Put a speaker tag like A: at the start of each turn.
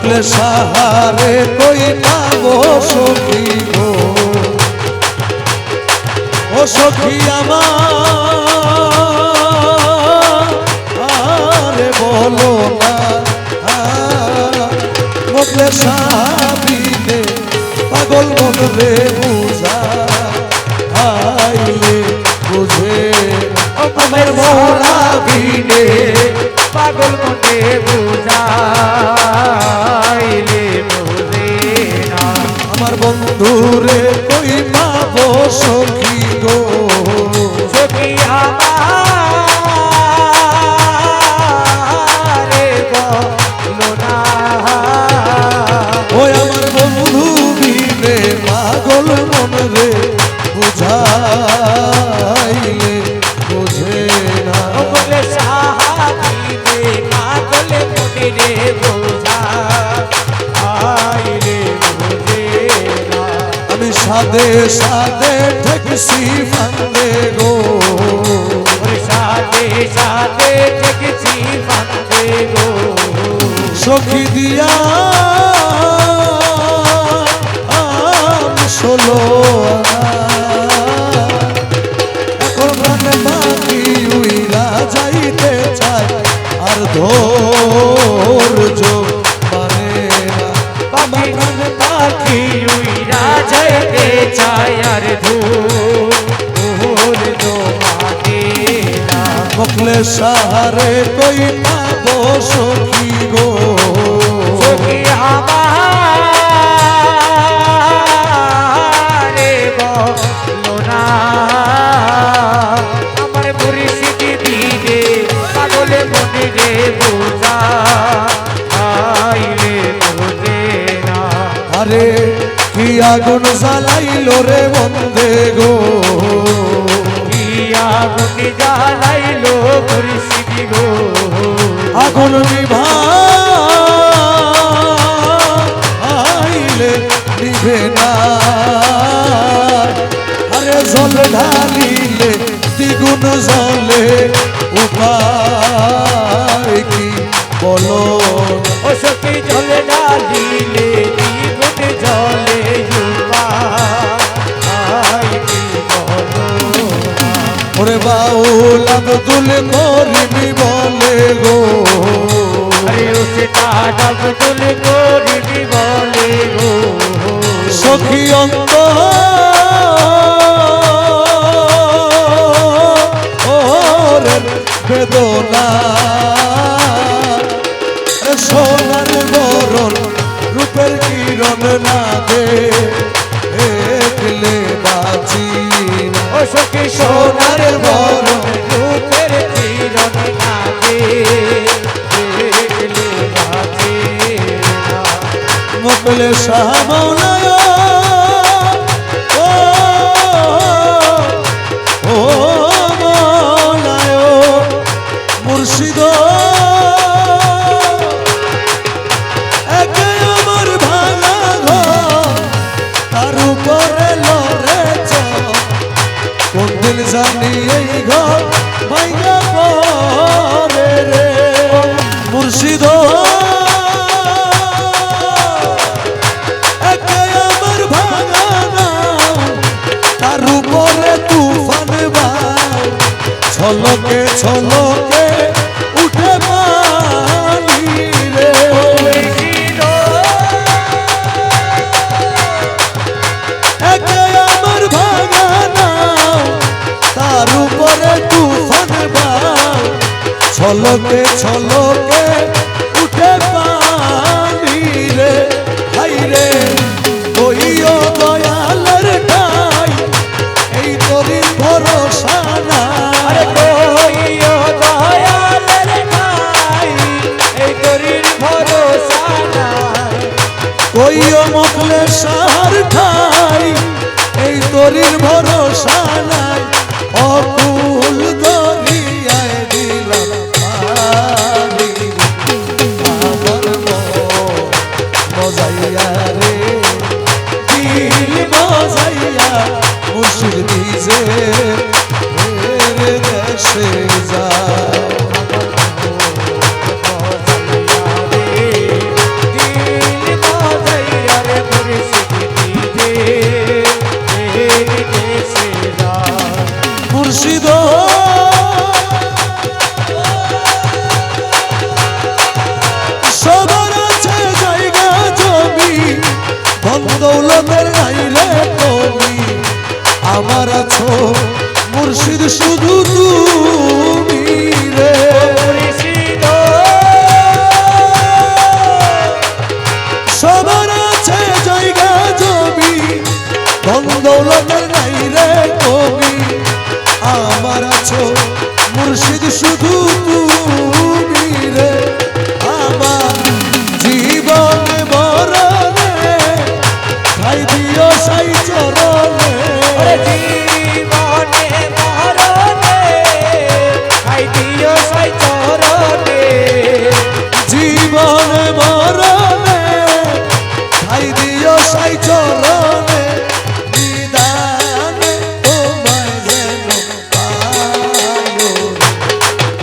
A: বকলে সাহারে কই পাবো সখী গো ও সখী আমার বলো না বকলে সাবিনে পাগল মন রে বুঝা আইলে বুঝে আমার মোরা বিনে
B: পাগল মনে বুঝাইলে বুঝে না
A: আমার বন্ধুরে কই পাবো সখী গো
B: সখী আমারে বলো না
A: ওই আমার বন্ধু বিনে পাগল মন রে বুঝাইলে বুঝে না
B: বলে সাহাবিবে পাগল মনে রে বুঝাইলে বুঝে না
A: আমি সাদে সাদে ঠেকছি ফান্দে গো
B: সাথে সাথে দেখছি ফাঁদে গো
A: সখী দিয়া ষোলো এখন প্রাণে বাকি উইরা যাইতে চাই আর ধৈর্য মানে না
B: বাবা প্রাণ পাখি উইরা যাইতে চায় আর ধূর দোমানে না
A: বকলে সাহারে কই পাবো সখী গো
B: সখী আমারে বলো না আমার মুর্শিদি দিনে পাগলে মনে রে বুঝাইলে বুঝে না
A: আরে কি আগুন জ্বালাইলো রে বন্ধে গো
B: আগুন জ্বালাইলো মুর্শিদি গো
A: আগুন নিভাইলে নিভে না আরে জল ঢালিলে দ্বিগুণ জলে উপায় কি বলো
B: ও সখী জলে ঢালিলে দ্বিগুণ জলে উপায় কি বলো না
A: ওরে বাউল আব্দুল করিমি বলে গো
B: আরে উসটা আব্দুল করিমি বলে গো
A: সখী অন্ত ওরের বেদনা সোনার বরণ রূপের কিরণ না দেখলে বাঁচি না।
B: ও সখী সোনার বরণ রূপের চিরন নাগে দেখলে বাঁচে না
A: মোকলে শাহ মৌলায় ও মৌলায় মুর্শিদ একে আমার ভাঙা ঘর তার উপরে লড়ে কোন দিন জানি এই ঘর ভাঙা পরে রে মুর্শিদ একে আমার ভাঙা নাও তার উপরে তুফান বাই ছলকে ছলকে উঠে পানি রে একে আমার ভাঙা নাও তার উপরে তুফান বাই ছলকে ছলকে উঠে পানি রে হাই রে ওইও দয়ালের ঠাই এই তোরির ভরসা
B: আরে
A: নাই
B: কইও দয়ালের নাই এই তোরির ভরসা নাই
A: ওইও মকলে সার ঠাই এই তোরির ভরসা নাই অকুল দরিয়ায় দিলাম পানি আমার মজাইয়া রে দিল মজাইয়া মুর্শিদ নিজে দেশে যায়
B: দিল
A: দৌলতের নাই রে কমি আমার আছো মুর্শিদ শুধু তুমি রে
B: মুর্শিদ
A: সবার আছে জায়গা জমি ধন দৌলতের নাই রে কমি আমার আছো মুর্শিদ শুধু তুমি রে আমার জীবনে মরণে ঠাই দিও সাই চরণে
B: ওরে জীবনে মরণে খাই দিও সাই চরণে
A: জীবনে